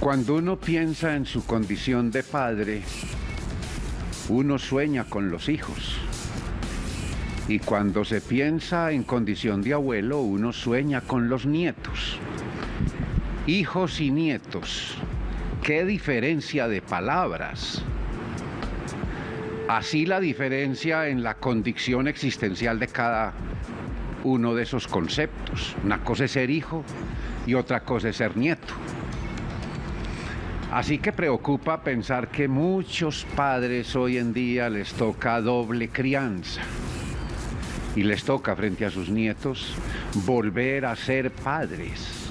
Cuando uno piensa en su condición de padre, uno sueña con los hijos. Y cuando se piensa en condición de abuelo, uno sueña con los nietos. Hijos y nietos, qué diferencia de palabras. Así la diferencia en la condición existencial de cada uno de esos conceptos. Una cosa es ser hijo y otra cosa es ser nieto. Así que preocupa pensar que muchos padres hoy en día les toca doble crianza y les toca frente a sus nietos volver a ser padres,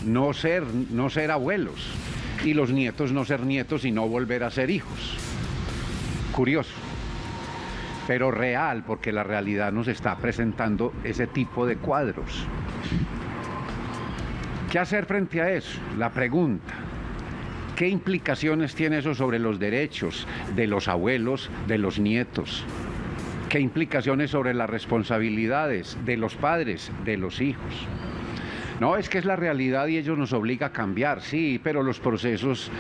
no ser abuelos, y los nietos no ser nietos y no volver a ser hijos. Curioso, pero real, porque la realidad nos está presentando ese tipo de cuadros. ¿Qué hacer frente a eso? La pregunta: ¿qué implicaciones tiene eso sobre los derechos de los abuelos, de los nietos? ¿Qué implicaciones sobre las responsabilidades de los padres, de los hijos? No, es que es la realidad y ello nos obliga a cambiar, sí, pero los procesos,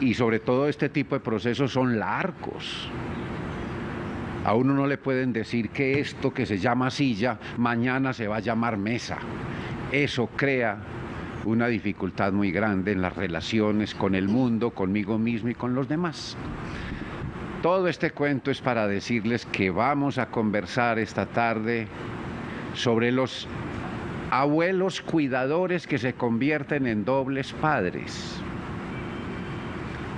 y sobre todo este tipo de procesos, son largos. A uno no le pueden decir que esto que se llama silla, mañana se va a llamar mesa. Eso crea una dificultad muy grande en las relaciones con el mundo, conmigo mismo y con los demás. Todo este cuento es para decirles que vamos a conversar esta tarde sobre los abuelos cuidadores que se convierten en dobles padres.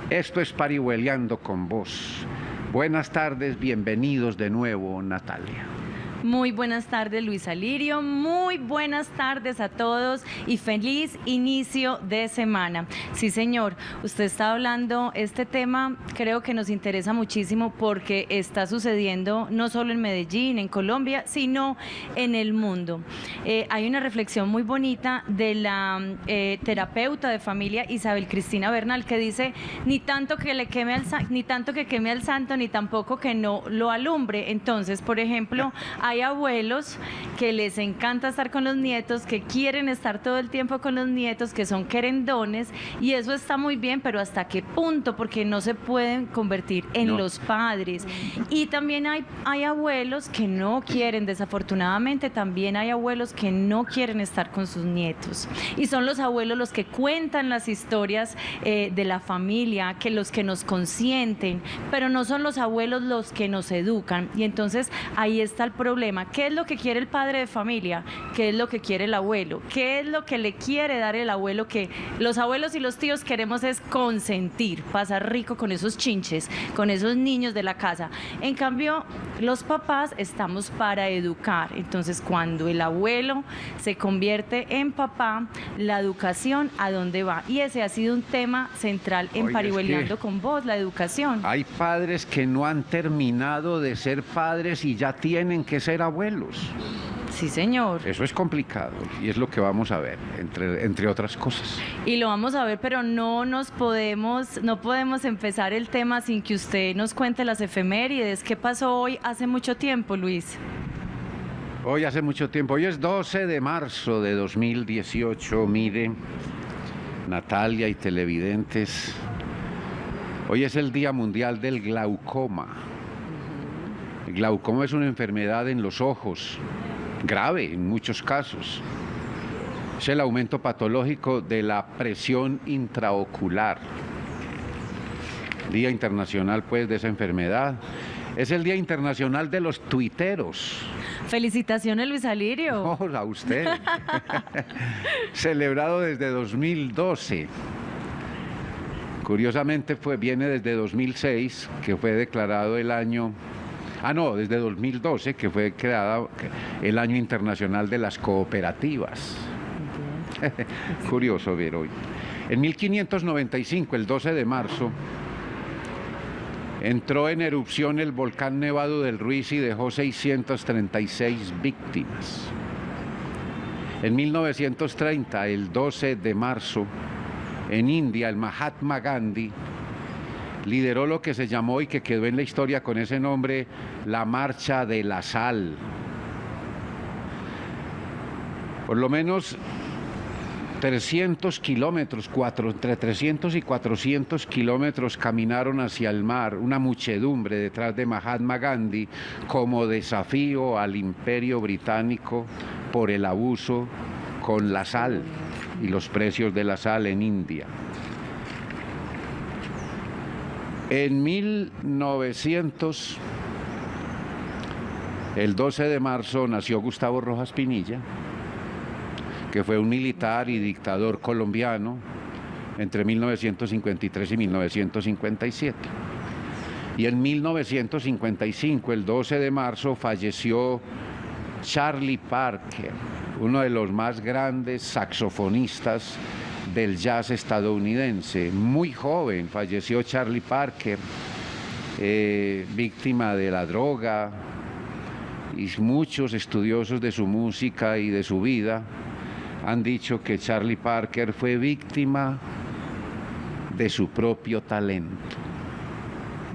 Esto es Parihueliando con Vos. Buenas tardes, bienvenidos de nuevo, Natalia. Muy buenas tardes, Luis Alirio, muy buenas tardes a todos y feliz inicio de semana. Sí, señor, usted está hablando, este tema creo que nos interesa muchísimo porque está sucediendo no solo en Medellín, en Colombia, sino en el mundo. Hay una reflexión muy bonita de la terapeuta de familia Isabel Cristina Bernal que dice: ni tanto que le queme ni tanto que queme al santo, ni tampoco que no lo alumbre. Entonces, por ejemplo, hay abuelos que les encanta estar con los nietos, que quieren estar todo el tiempo con los nietos, que son querendones, y eso está muy bien, pero ¿hasta qué punto? Porque no se pueden convertir en los padres. Y también hay abuelos que no quieren, desafortunadamente también hay abuelos que no quieren estar con sus nietos. Y son los abuelos los que cuentan las historias de la familia, que los que nos consienten, pero no son los abuelos los que nos educan. Y entonces ahí está el problema. ¿Qué es lo que quiere el padre de familia? ¿Qué es lo que quiere el abuelo? ¿Qué es lo que le quiere dar el abuelo? Que los abuelos y los tíos queremos es consentir, pasar rico con esos chinches, con esos niños de la casa. En cambio, los papás estamos para educar. Entonces, cuando el abuelo se convierte en papá, la educación, ¿a dónde va? Y ese ha sido un tema central en Parihueliando con Vos, la educación. Hay padres que no han terminado de ser padres y ya tienen que ser abuelos. Sí, señor. Eso es complicado y es lo que vamos a ver, entre otras cosas. Y lo vamos a ver, pero no podemos empezar el tema sin que usted nos cuente las efemérides. ¿Qué pasó hoy hace mucho tiempo, Luis? Hoy hace mucho tiempo, hoy es 12 de marzo de 2018, mire, Natalia y televidentes, hoy es el Día Mundial del Glaucoma. El glaucoma es una enfermedad en los ojos, grave en muchos casos. Es el aumento patológico de la presión intraocular. Día internacional, pues, de esa enfermedad. Es el Día Internacional de los Tuiteros. Felicitaciones, Luis Alirio. Oh, a usted. Celebrado desde 2012. Curiosamente viene desde 2006, que fue declarado el año... desde 2012, que fue creado el Año Internacional de las Cooperativas. Curioso ver hoy. En 1595, el 12 de marzo, entró en erupción el volcán Nevado del Ruiz y dejó 636 víctimas. En 1930, el 12 de marzo, en India, el Mahatma Gandhi lideró lo que se llamó y que quedó en la historia con ese nombre, la Marcha de la Sal. Por lo menos 300 kilómetros, entre 300 y 400 kilómetros caminaron hacia el mar, una muchedumbre detrás de Mahatma Gandhi como desafío al imperio británico por el abuso con la sal y los precios de la sal en India. En 1900, el 12 de marzo, nació Gustavo Rojas Pinilla, que fue un militar y dictador colombiano entre 1953 y 1957. Y en 1955, el 12 de marzo, falleció Charlie Parker, uno de los más grandes saxofonistas del jazz estadounidense. Muy joven falleció Charlie Parker, víctima de la droga, y muchos estudiosos de su música y de su vida han dicho que Charlie Parker fue víctima de su propio talento.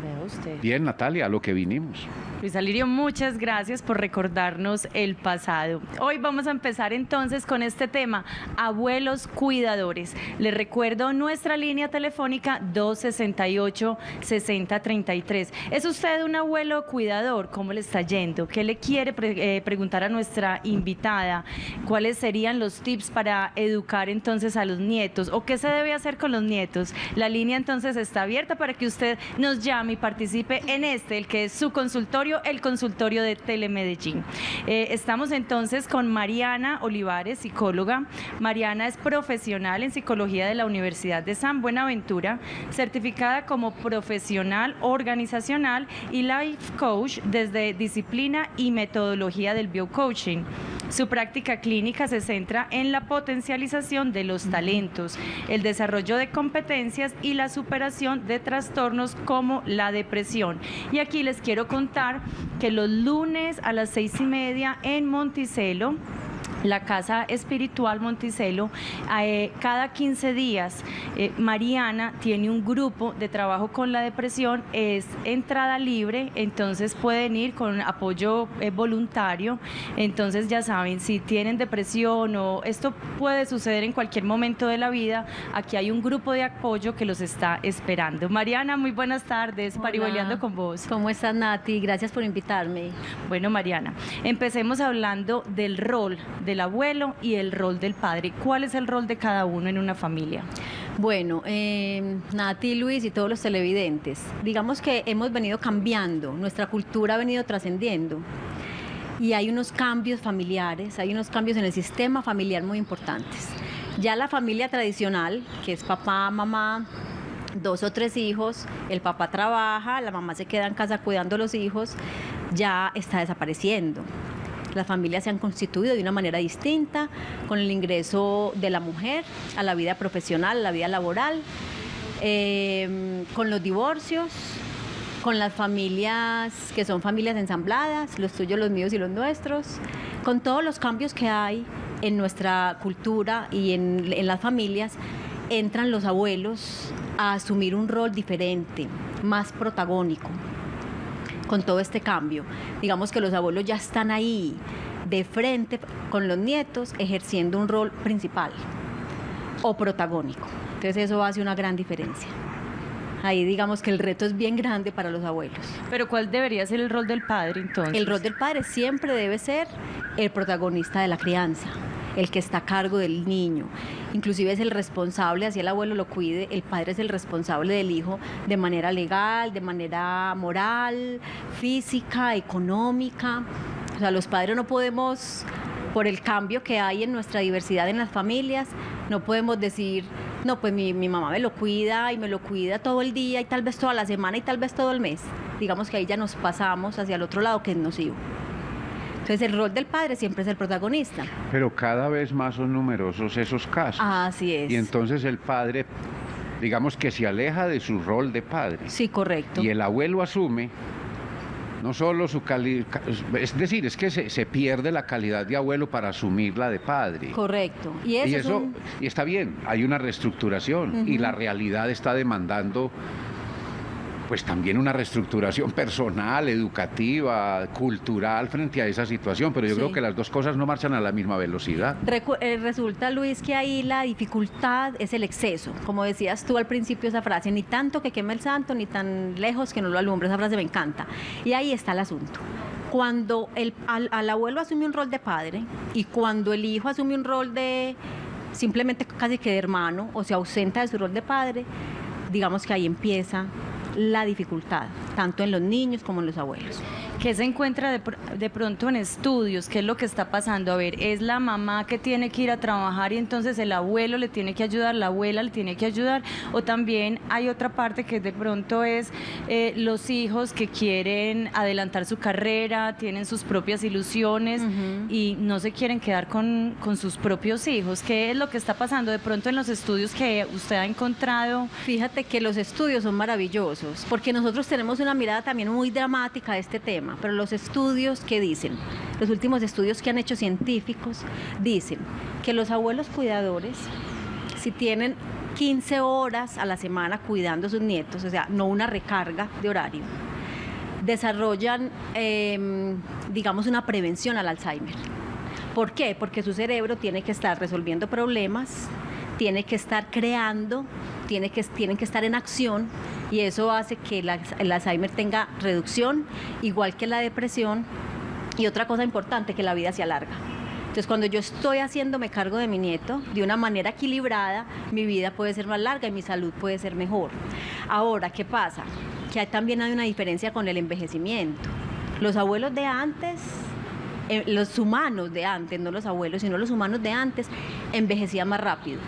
Vea usted. Bien, Natalia, a lo que vinimos. Luis Alirio, muchas gracias por recordarnos el pasado. Hoy vamos a empezar entonces con este tema, abuelos cuidadores. Les recuerdo nuestra línea telefónica 268-6033. ¿Es usted un abuelo cuidador? ¿Cómo le está yendo? ¿Qué le quiere preguntar a nuestra invitada? ¿Cuáles serían los tips para educar entonces a los nietos? ¿O qué se debe hacer con los nietos? La línea entonces está abierta para que usted nos llame y participe en el que es su consultorio, el consultorio de Telemedellín. Estamos entonces con Mariana Olivares, psicóloga. Mariana es profesional en psicología de la Universidad de San Buenaventura, certificada como profesional organizacional y life coach desde disciplina y metodología del biocoaching. Su práctica clínica se centra en la potencialización de los talentos, el desarrollo de competencias y la superación de trastornos como la depresión. Y aquí les quiero contar que los lunes a las 6:30 en Monticello, la Casa Espiritual Monticello, cada 15 días Mariana tiene un grupo de trabajo con la depresión, es entrada libre, entonces pueden ir con apoyo voluntario. Entonces ya saben, si tienen depresión o esto puede suceder en cualquier momento de la vida, aquí hay un grupo de apoyo que los está esperando. Mariana, muy buenas tardes. Hola. Parihueliando con vos. ¿Cómo estás, Nati? Gracias por invitarme. Bueno, Mariana, empecemos hablando del rol del abuelo y el rol del padre. ¿Cuál es el rol de cada uno en una familia? Bueno, Nati, Luis y todos los televidentes, digamos que hemos venido cambiando, nuestra cultura ha venido trascendiendo y hay unos cambios familiares, hay unos cambios en el sistema familiar muy importantes. Ya la familia tradicional, que es papá, mamá, 2 o 3 hijos, el papá trabaja, la mamá se queda en casa cuidando a los hijos, ya está desapareciendo. Las familias se han constituido de una manera distinta, con el ingreso de la mujer a la vida profesional, a la vida laboral, con los divorcios, con las familias que son familias ensambladas, los tuyos, los míos y los nuestros, con todos los cambios que hay en nuestra cultura y en las familias. Entran los abuelos a asumir un rol diferente, más protagónico. Con todo este cambio, digamos que los abuelos ya están ahí de frente con los nietos ejerciendo un rol principal o protagónico. Entonces eso hace una gran diferencia. Ahí digamos que el reto es bien grande para los abuelos. Pero ¿cuál debería ser el rol del padre entonces? El rol del padre siempre debe ser el protagonista de la crianza, el que está a cargo del niño. Inclusive es el responsable, así el abuelo lo cuide, el padre es el responsable del hijo de manera legal, de manera moral, física, económica. O sea, los padres no podemos, por el cambio que hay en nuestra diversidad en las familias, no podemos decir, no, pues mi mamá me lo cuida y me lo cuida todo el día y tal vez toda la semana y tal vez todo el mes. Digamos que ahí ya nos pasamos hacia el otro lado, que es nocivo. Entonces el rol del padre siempre es el protagonista. Pero cada vez más son numerosos esos casos. Así es. Y entonces el padre, digamos que se aleja de su rol de padre. Sí, correcto. Y el abuelo asume no solo su calidad, es decir, es que se pierde la calidad de abuelo para asumir la de padre. Correcto. Y eso y está bien, hay una reestructuración y la realidad está demandando pues también una reestructuración personal, educativa, cultural frente a esa situación, pero yo Sí. creo que las dos cosas no marchan a la misma velocidad. Resulta, Luis, que ahí la dificultad es el exceso. Como decías tú al principio esa frase, ni tanto que queme el santo, ni tan lejos que no lo alumbre. Esa frase me encanta. Y ahí está el asunto. Cuando al abuelo asume un rol de padre y cuando el hijo asume un rol de simplemente casi que de hermano o se ausenta de su rol de padre, digamos que ahí empieza la dificultad, tanto en los niños como en los abuelos. ¿Qué se encuentra de pronto en estudios? ¿Qué es lo que está pasando? A ver, ¿es la mamá que tiene que ir a trabajar y entonces el abuelo le tiene que ayudar, la abuela le tiene que ayudar? ¿O también hay otra parte que de pronto es los hijos que quieren adelantar su carrera, tienen sus propias ilusiones y no se quieren quedar con sus propios hijos? ¿Qué es lo que está pasando de pronto en los estudios que usted ha encontrado? Fíjate que los estudios son maravillosos, porque nosotros tenemos una mirada también muy dramática de este tema, pero los estudios, ¿qué dicen? Los últimos estudios que han hecho científicos dicen que los abuelos cuidadores, si tienen 15 horas a la semana cuidando a sus nietos, o sea, no una recarga de horario, desarrollan, digamos, una prevención al Alzheimer. ¿Por qué? Porque su cerebro tiene que estar resolviendo problemas, tiene que estar creando, tienen que estar en acción, y eso hace que el Alzheimer tenga reducción, igual que la depresión. Y otra cosa importante, que la vida se alarga. Entonces, cuando yo estoy haciéndome cargo de mi nieto de una manera equilibrada, mi vida puede ser más larga y mi salud puede ser mejor. Ahora, ¿qué pasa? Que también hay una diferencia con el envejecimiento. Los abuelos de antes, los humanos de antes, no los abuelos, sino los humanos de antes, envejecían más rápido.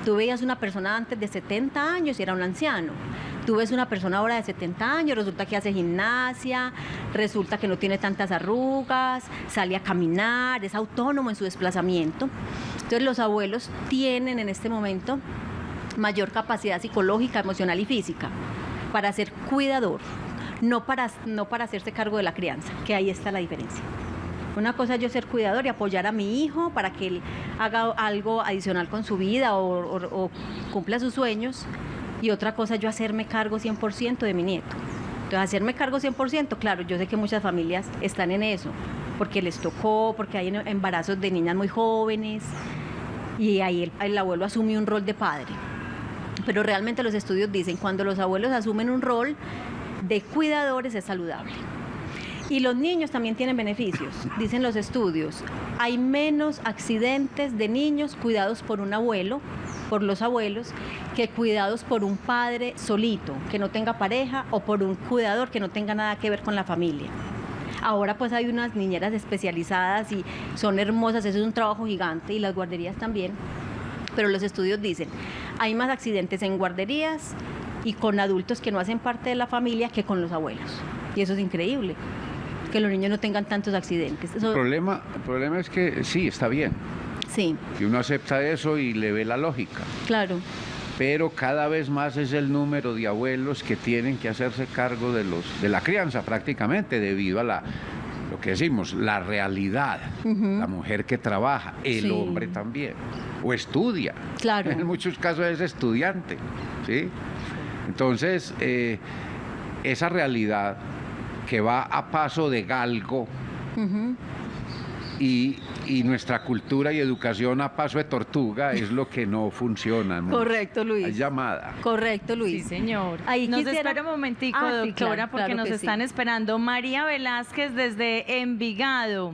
Tú veías una persona antes de 70 años y era un anciano. Tú ves una persona ahora de 70 años, resulta que hace gimnasia, resulta que no tiene tantas arrugas, sale a caminar, es autónomo en su desplazamiento. Entonces los abuelos tienen en este momento mayor capacidad psicológica, emocional y física para ser cuidador, no para hacerse cargo de la crianza, que ahí está la diferencia. Una cosa es yo ser cuidador y apoyar a mi hijo para que él haga algo adicional con su vida o cumpla sus sueños, y otra cosa es yo hacerme cargo 100% de mi nieto. Entonces, hacerme cargo 100%, claro, yo sé que muchas familias están en eso, porque les tocó, porque hay embarazos de niñas muy jóvenes, y ahí el abuelo asume un rol de padre. Pero realmente los estudios dicen, cuando los abuelos asumen un rol de cuidadores es saludable. Y los niños también tienen beneficios, dicen los estudios. Hay menos accidentes de niños cuidados por un abuelo, por los abuelos, que cuidados por un padre solito, que no tenga pareja, o por un cuidador que no tenga nada que ver con la familia. Ahora pues hay unas niñeras especializadas y son hermosas, eso es un trabajo gigante, y las guarderías también. Pero los estudios dicen, hay más accidentes en guarderías y con adultos que no hacen parte de la familia que con los abuelos. Y eso es increíble, que los niños no tengan tantos accidentes. Eso... El problema es que sí, está bien. Sí. Y uno acepta eso y le ve la lógica. Claro. Pero cada vez más es el número de abuelos que tienen que hacerse cargo de la crianza prácticamente, debido a lo que decimos, la realidad. La mujer que trabaja, el hombre también, o estudia. Claro. En muchos casos es estudiante, ¿sí? Entonces, esa realidad que va a paso de galgo, y nuestra cultura y educación a paso de tortuga es lo que no funciona. Correcto, Luis. Hay llamada. Correcto, Luis. Sí, señor. Ahí nos quisiera... espera un momentico, sí, doctora, claro, porque claro nos están esperando. María Velázquez desde Envigado.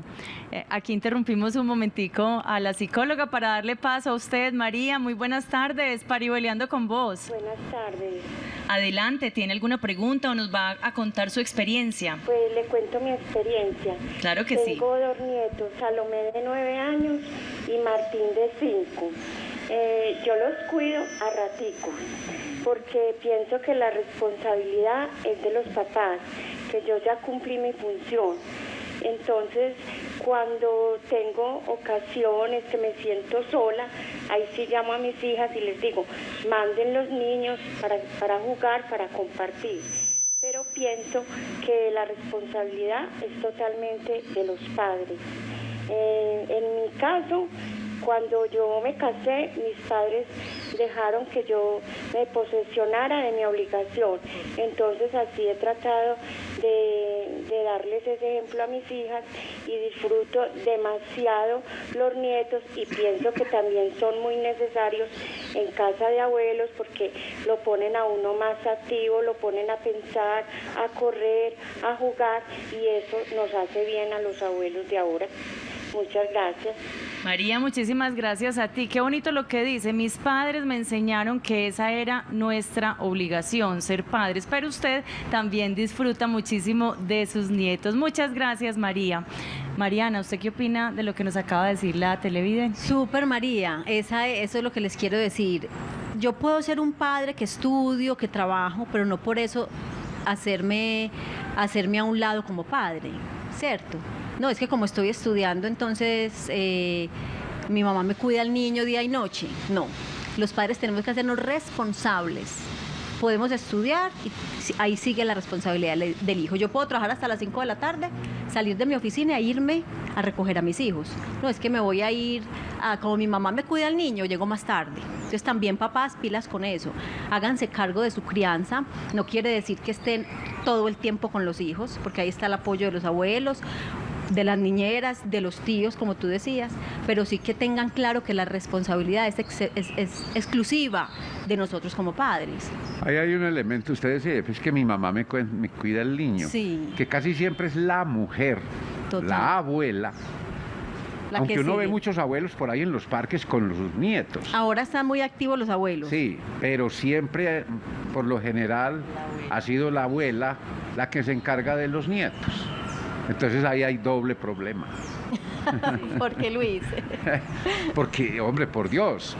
Aquí interrumpimos un momentico a la psicóloga para darle paso a usted. María, muy buenas tardes, Pariboleando con vos. Buenas tardes. Adelante, ¿tiene alguna pregunta o nos va a contar su experiencia? Pues le cuento mi experiencia. Claro que sí. Tengo dos nietos, Salomé de 9 años y Martín de 5. Yo los cuido a raticos, porque pienso que la responsabilidad es de los papás, que yo ya cumplí mi función. Entonces, cuando tengo ocasiones que me siento sola, ahí sí llamo a mis hijas y les digo, manden los niños para jugar, para compartir. Pero pienso que la responsabilidad es totalmente de los padres. En mi caso, Cuando yo me casé, mis padres dejaron que yo me posesionara de mi obligación. Entonces así he tratado de darles ese ejemplo a mis hijas y disfruto demasiado los nietos y pienso que también son muy necesarios en casa de abuelos porque lo ponen a uno más activo, lo ponen a pensar, a correr, a jugar y eso nos hace bien a los abuelos de ahora. Muchas gracias. María, muchísimas gracias a ti. Qué bonito lo que dice. Mis padres me enseñaron que esa era nuestra obligación, ser padres, pero usted también disfruta muchísimo de sus nietos. Muchas gracias, María. Mariana, ¿usted qué opina de lo que nos acaba de decir la televidente? Súper, María, eso es lo que les quiero decir. Yo puedo ser un padre que estudio, que trabajo, pero no por eso hacerme a un lado como padre, ¿cierto? No, es que como estoy estudiando, entonces mi mamá me cuida al niño día y noche. No, los padres tenemos que hacernos responsables. Podemos estudiar y ahí sigue la responsabilidad del hijo. Yo puedo trabajar hasta las 5 de la tarde, salir de mi oficina e irme a recoger a mis hijos. No, es que me voy a ir, como mi mamá me cuida al niño, llego más tarde. Entonces también papás, pilas con eso. Háganse cargo de su crianza. No quiere decir que estén todo el tiempo con los hijos, porque ahí está el apoyo de los abuelos, de las niñeras, de los tíos, como tú decías, pero sí que tengan claro que la responsabilidad es exclusiva de nosotros como padres. Ahí hay un elemento, usted decía, es que mi mamá me cuida el niño, sí, que casi siempre es la mujer, total, la abuela, aunque uno ve muchos abuelos por ahí en los parques con los nietos. Ahora están muy activos los abuelos. Sí, pero siempre, por lo general, ha sido la abuela la que se encarga de los nietos. Entonces ahí hay doble problema. ¿Por qué, Luis? Porque, hombre, por Dios,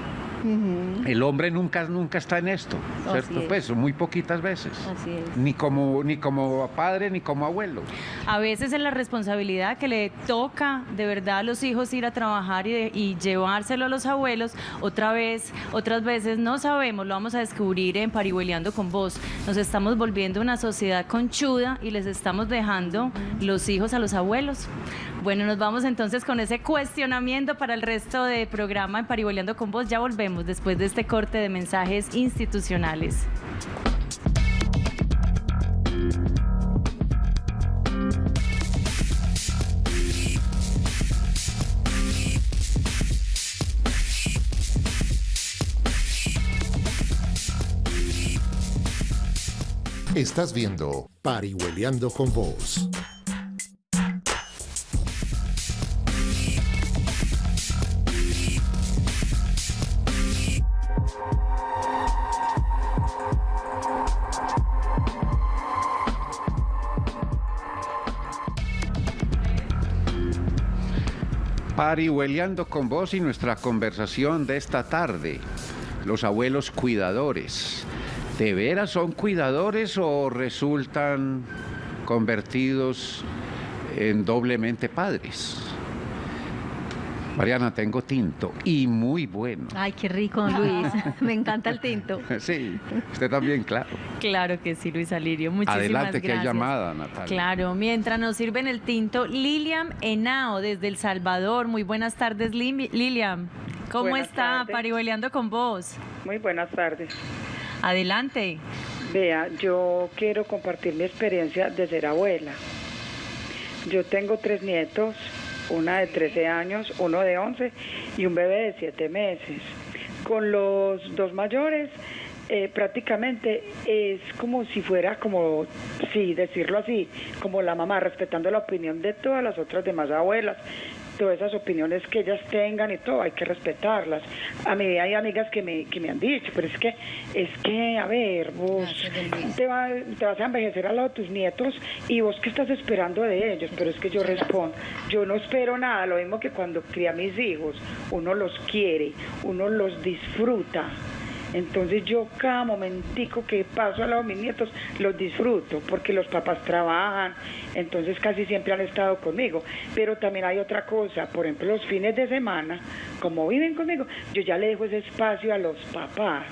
el hombre nunca está en esto, ¿cierto? Pues muy poquitas veces. Así es. Ni como padre ni como abuelo. A veces es la responsabilidad que le toca de verdad a los hijos ir a trabajar y llevárselo a los abuelos. Otras veces no sabemos, lo vamos a descubrir en Parihueliando con Vos. Nos estamos volviendo una sociedad conchuda y les estamos dejando los hijos a los abuelos. Bueno, nos vamos entonces con ese cuestionamiento para el resto del programa en Parihueliando con Vos. Ya volvemos después de este corte de mensajes institucionales. Estás viendo Parihueliando con Vos. Parihueliando con Vos y nuestra conversación de esta tarde, los abuelos cuidadores. ¿De veras son cuidadores o resultan convertidos en doblemente padres? Mariana, tengo tinto y muy bueno. Ay, qué rico, Luis. Me encanta el tinto. Sí, usted también, claro. Claro que sí, Luis Alirio. Muchísimas Adelante, gracias. que hay llamada, Natalia. Claro, mientras nos sirven el tinto, Lilian Henao, desde El Salvador. Muy buenas tardes, Lilian. ¿Cómo Buenas está? tardes. Parihueliando con Vos. Muy buenas tardes. Adelante. Vea, yo quiero compartir mi experiencia de ser abuela. Yo tengo 3 nietos, una de 13 años, uno de 11 y un bebé de 7 meses. Con los 2 mayores, prácticamente es como si fuera como, sí, decirlo así, como la mamá, respetando la opinión de todas las otras demás abuelas. Todas esas opiniones que ellas tengan y todo, hay que respetarlas. A mí hay amigas que me han dicho, pero es que, a ver, vos te vas a envejecer al lado de tus nietos y vos qué estás esperando de ellos, pero es que yo respondo, yo no espero nada, lo mismo que cuando crié a mis hijos, uno los quiere, uno los disfruta. Entonces yo cada momentico que paso al lado de mis nietos los disfruto porque los papás trabajan, entonces casi siempre han estado conmigo. Pero también hay otra cosa, por ejemplo los fines de semana, como viven conmigo, yo ya le dejo ese espacio a los papás.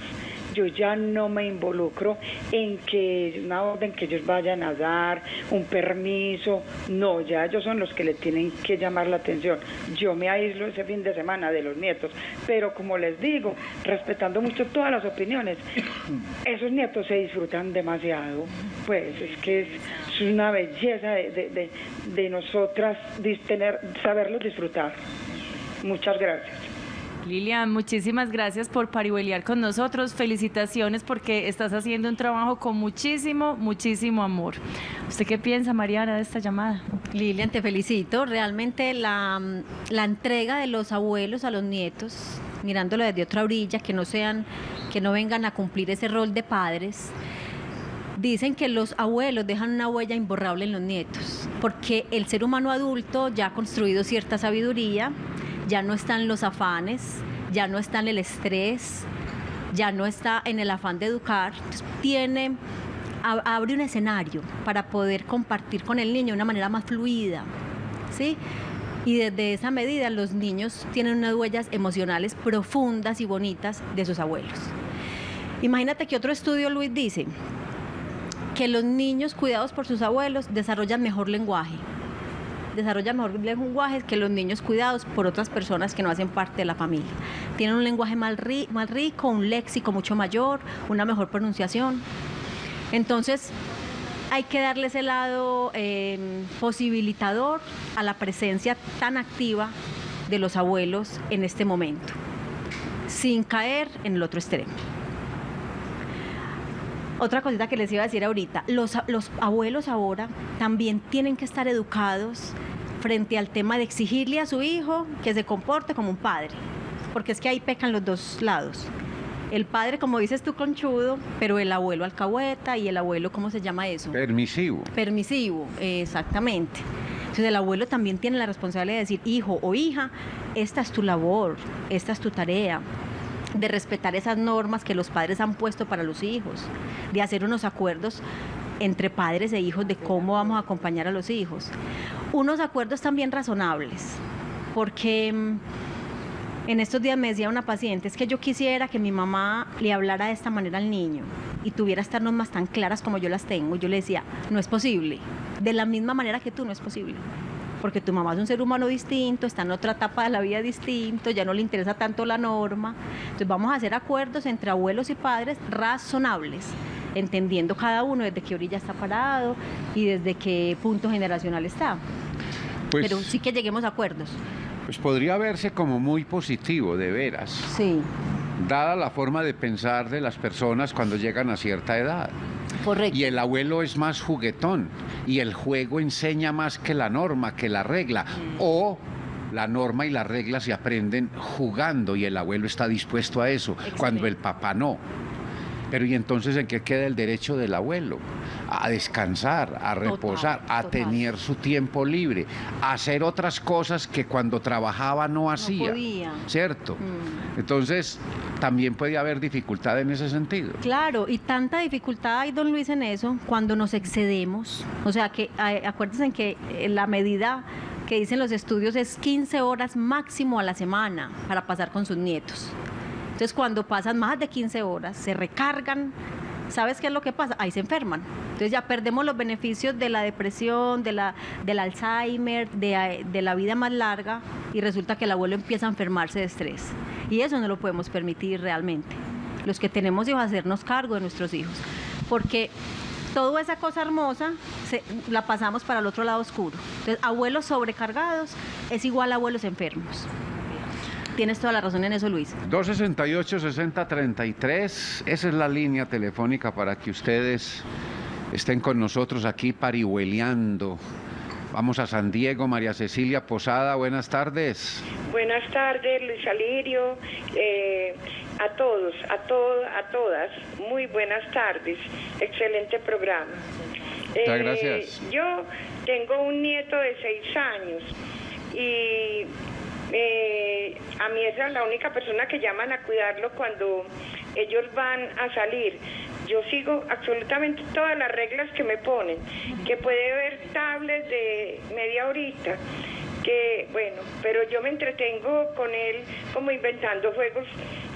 yo ya no me involucro en que una orden que ellos vayan a dar, un permiso, no, ya ellos son los que le tienen que llamar la atención. Yo me aíslo ese fin de semana de los nietos, pero como les digo, respetando mucho todas las opiniones, esos nietos se disfrutan demasiado, pues es que es una belleza de nosotras saberlos disfrutar. Muchas gracias. Lilian, muchísimas gracias por parihueliar con nosotros. Felicitaciones porque estás haciendo un trabajo con muchísimo, muchísimo amor. ¿Usted qué piensa, Mariana, de esta llamada? Lilian, te felicito. Realmente la entrega de los abuelos a los nietos, mirándolo desde otra orilla, que no vengan a cumplir ese rol de padres. Dicen que los abuelos dejan una huella imborrable en los nietos, porque el ser humano adulto ya ha construido cierta sabiduría, ya no están los afanes, ya no está en el estrés, ya no está en el afán de educar. Abre un escenario para poder compartir con el niño de una manera más fluida, ¿sí? Y desde esa medida los niños tienen unas huellas emocionales profundas y bonitas de sus abuelos. Imagínate que otro estudio, Luis, dice que los niños cuidados por sus abuelos desarrollan mejor lenguaje que los niños cuidados por otras personas que no hacen parte de la familia. Tienen un lenguaje más rico, un léxico mucho mayor, una mejor pronunciación. Entonces, hay que darle ese lado posibilitador a la presencia tan activa de los abuelos en este momento, sin caer en el otro extremo. Otra cosita que les iba a decir ahorita, los abuelos ahora también tienen que estar educados frente al tema de exigirle a su hijo que se comporte como un padre, porque es que ahí pecan los dos lados. El padre, como dices tú, conchudo, pero el abuelo alcahueta y el abuelo, ¿cómo se llama eso? Permisivo. Permisivo, exactamente. Entonces el abuelo también tiene la responsabilidad de decir, hijo o hija, esta es tu labor, esta es tu tarea, de respetar esas normas que los padres han puesto para los hijos, de hacer unos acuerdos entre padres e hijos de cómo vamos a acompañar a los hijos. Unos acuerdos también razonables, porque en estos días me decía una paciente, es que yo quisiera que mi mamá le hablara de esta manera al niño y tuviera estas normas tan claras como yo las tengo. Yo le decía, no es posible, de la misma manera que tú no es posible. Porque tu mamá es un ser humano distinto, está en otra etapa de la vida distinto, ya no le interesa tanto la norma. Entonces vamos a hacer acuerdos entre abuelos y padres razonables, entendiendo cada uno desde qué orilla está parado y desde qué punto generacional está. Pues, pero sí que lleguemos a acuerdos. Pues podría verse como muy positivo, de veras. Sí. Dada la forma de pensar de las personas cuando llegan a cierta edad. Correcto. Y el abuelo es más juguetón y el juego enseña más que la norma, que la regla. O la norma y la regla se aprenden jugando y el abuelo está dispuesto a eso, cuando el papá no. Pero ¿y entonces en qué queda el derecho del abuelo? A descansar, a reposar, a tener su tiempo libre, a hacer otras cosas que cuando trabajaba no hacía. No podía. ¿Cierto? Entonces, también puede haber dificultad en ese sentido. Claro, y tanta dificultad hay, don Luis, en eso, cuando nos excedemos. O sea, que acuérdense que la medida que dicen los estudios es 15 horas máximo a la semana para pasar con sus nietos. Entonces, cuando pasan más de 15 horas, se recargan. ¿Sabes qué es lo que pasa? Ahí se enferman. Entonces ya perdemos los beneficios de la depresión, del Alzheimer, de la vida más larga, y resulta que el abuelo empieza a enfermarse de estrés. Y eso no lo podemos permitir realmente. Los que tenemos hijos, hacernos cargo de nuestros hijos. Porque toda esa cosa hermosa la pasamos para el otro lado oscuro. Entonces, abuelos sobrecargados es igual a abuelos enfermos. Tienes toda la razón en eso, Luis. 268-6033, esa es la línea telefónica para que ustedes estén con nosotros aquí parihueliando. Vamos a San Diego, María Cecilia Posada, buenas tardes. Buenas tardes, Luis Alirio, a todos, a todas, muy buenas tardes, excelente programa. Muchas gracias. Yo tengo un nieto de 6 años y a mí esa es la única persona que llaman a cuidarlo cuando ellos van a salir. Yo sigo absolutamente todas las reglas que me ponen, que puede ver tablets de media horita, que bueno, pero yo me entretengo con él como inventando juegos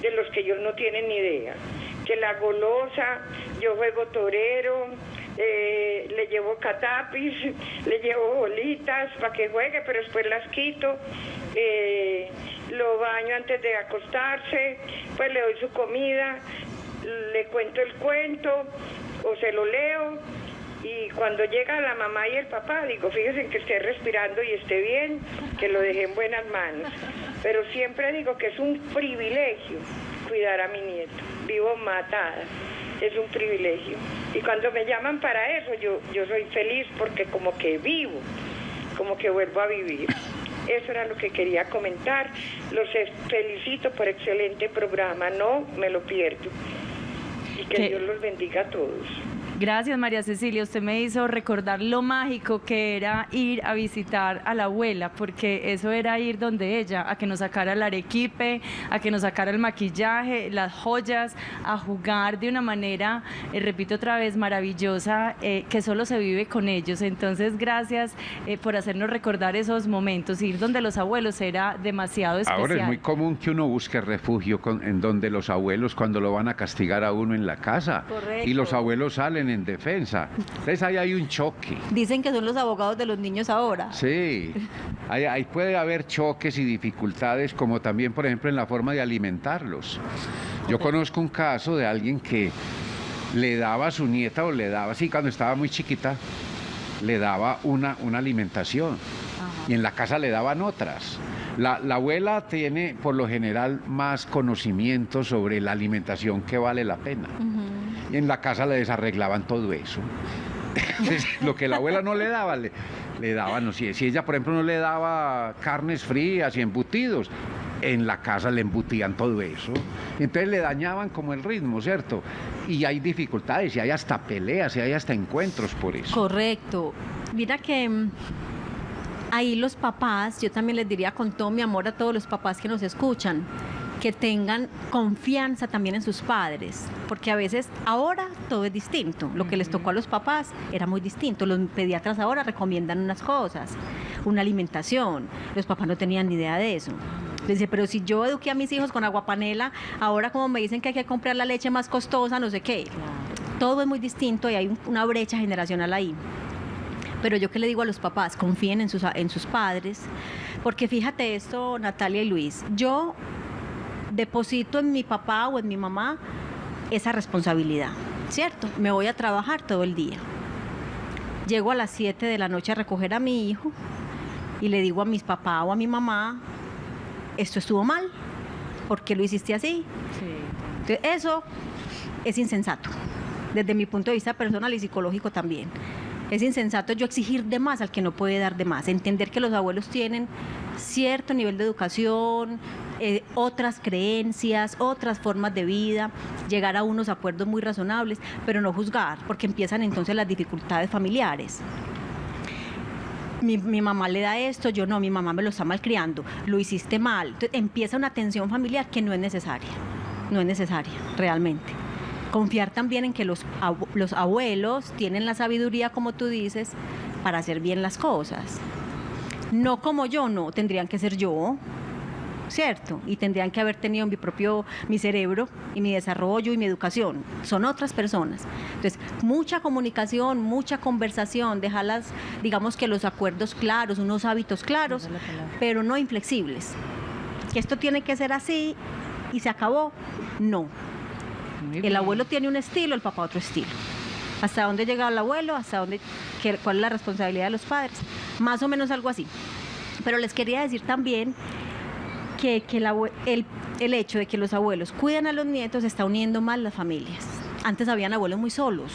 de los que ellos no tienen ni idea. que la golosa, yo juego torero, le llevo catapis, le llevo bolitas para que juegue, pero después las quito, lo baño antes de acostarse, pues le doy su comida, le cuento el cuento o se lo leo, y cuando llega la mamá y el papá digo, fíjense que esté respirando y esté bien, que lo dejé en buenas manos, pero siempre digo que es un privilegio cuidar a mi nieto, vivo matada. Es un privilegio. Y cuando me llaman para eso, yo soy feliz porque como que vivo, como que vuelvo a vivir. Eso era lo que quería comentar. Los felicito por excelente programa, no me lo pierdo. Y que Dios los bendiga a todos. Gracias, María Cecilia. Usted me hizo recordar lo mágico que era ir a visitar a la abuela, porque eso era ir donde ella, a que nos sacara el arequipe, a que nos sacara el maquillaje, las joyas, a jugar de una manera, repito otra vez, maravillosa, que solo se vive con ellos. Entonces, gracias por hacernos recordar esos momentos. Ir donde los abuelos era demasiado especial. Ahora es muy común que uno busque refugio en donde los abuelos, cuando lo van a castigar a uno en la casa. Correcto. Y los abuelos salen en defensa. Entonces ahí hay un choque. Dicen que son los abogados de los niños ahora. Sí, ahí puede haber choques y dificultades, como también, por ejemplo, en la forma de alimentarlos. Yo conozco un caso de alguien que le daba a su nieta, o le daba, sí, cuando estaba muy chiquita, le daba una alimentación. Ajá. Y en la casa le daban otras. La abuela tiene, por lo general, más conocimiento sobre la alimentación que vale la pena. Y en la casa le desarreglaban todo eso. Entonces, lo que la abuela no le daba, le daban, no sé, si ella, por ejemplo, no le daba carnes frías y embutidos, en la casa le embutían todo eso. Entonces le dañaban como el ritmo, ¿cierto? Y hay dificultades, y hay hasta peleas, y hay hasta encuentros por eso. Correcto. Mira que ahí los papás, yo también les diría con todo mi amor a todos los papás que nos escuchan, que tengan confianza también en sus padres, porque a veces ahora todo es distinto. Lo que les tocó a los papás era muy distinto. Los pediatras ahora recomiendan unas cosas, una alimentación. Los papás no tenían ni idea de eso. Dice, pero si yo eduqué a mis hijos con aguapanela, ahora como me dicen que hay que comprar la leche más costosa, no sé qué. Todo es muy distinto y hay una brecha generacional ahí. Pero yo que le digo a los papás, confíen en sus padres, porque fíjate esto, Natalia y Luis, yo deposito en mi papá o en mi mamá esa responsabilidad, ¿cierto? Me voy a trabajar todo el día. Llego a las 7 de la noche a recoger a mi hijo y le digo a mis papás o a mi mamá, esto estuvo mal, ¿por qué lo hiciste así? Sí. Entonces, eso es insensato, desde mi punto de vista personal y psicológico también. Es insensato yo exigir de más al que no puede dar de más. Entender que los abuelos tienen cierto nivel de educación, otras creencias, otras formas de vida, llegar a unos acuerdos muy razonables, pero no juzgar, porque empiezan entonces las dificultades familiares. Mi mamá le da esto, yo no, mi mamá me lo está malcriando, lo hiciste mal. Entonces empieza una tensión familiar que no es necesaria realmente. Confiar también en que los abuelos tienen la sabiduría, como tú dices, para hacer bien las cosas. No como yo, no, tendrían que ser yo, ¿cierto? Y tendrían que haber tenido mi cerebro y mi desarrollo y mi educación. Son otras personas. Entonces, mucha comunicación, mucha conversación, dejarlas, digamos que los acuerdos claros, unos hábitos claros, pero no inflexibles. Que esto tiene que ser así y se acabó. No. El abuelo tiene un estilo, el papá otro estilo. ¿Hasta dónde llega el abuelo? ¿Cuál es la responsabilidad de los padres? Más o menos algo así. Pero les quería decir también que el hecho de que los abuelos cuiden a los nietos está uniendo más las familias. Antes habían abuelos muy solos.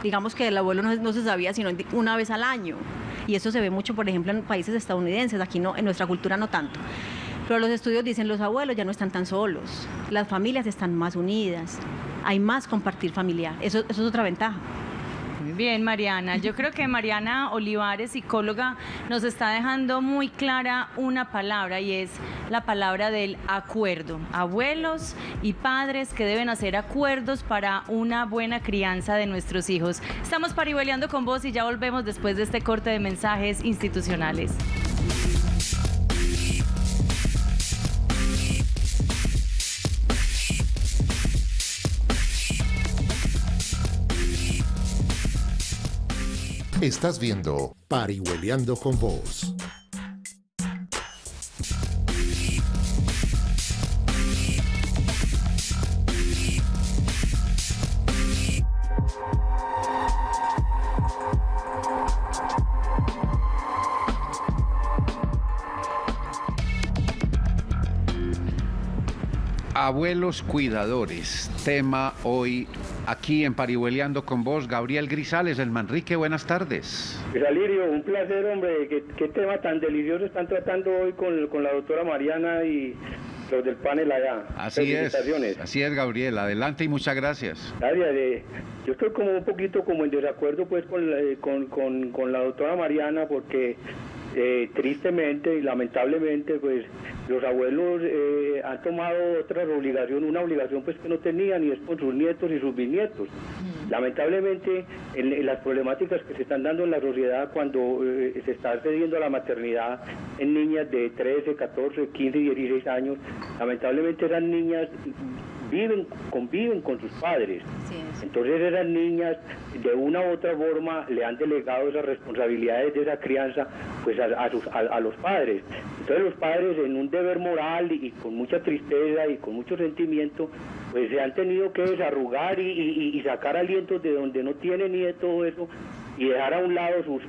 Digamos que el abuelo no se sabía sino una vez al año. Y eso se ve mucho, por ejemplo, en países estadounidenses. Aquí no, en nuestra cultura no tanto. Pero los estudios dicen los abuelos ya no están tan solos. Las familias están más unidas. Hay más compartir familiar. Eso es otra ventaja. Muy bien, Mariana. Yo creo que Mariana Olivares, psicóloga, nos está dejando muy clara una palabra y es la palabra del acuerdo. Abuelos y padres que deben hacer acuerdos para una buena crianza de nuestros hijos. Estamos parihueleando con vos y ya volvemos después de este corte de mensajes institucionales. Estás viendo Parihueliando con Vos. Abuelos cuidadores, tema hoy aquí en Parihueliando con Vos. Gabriel Grisales, el Manrique, buenas tardes. Alirio, un placer, hombre. ¿Qué tema tan delicioso están tratando hoy con la doctora Mariana y los del panel allá? Así es, Gabriel. Adelante y muchas gracias. Gracias. Yo estoy como un poquito como en desacuerdo pues con la doctora Mariana porque tristemente y lamentablemente pues los abuelos han tomado una obligación pues que no tenían, y es con sus nietos y sus bisnietos. Lamentablemente en las problemáticas que se están dando en la sociedad cuando se está cediendo a la maternidad en niñas de 13, 14, 15 y 16 años, lamentablemente esas niñas conviven con sus padres. Entonces esas niñas de una u otra forma le han delegado esas responsabilidades de esa crianza pues a los padres. Entonces los padres, en un deber moral y con mucha tristeza y con mucho sentimiento, pues se han tenido que desarrugar y sacar alientos de donde no tienen y de todo eso, y dejar a un lado sus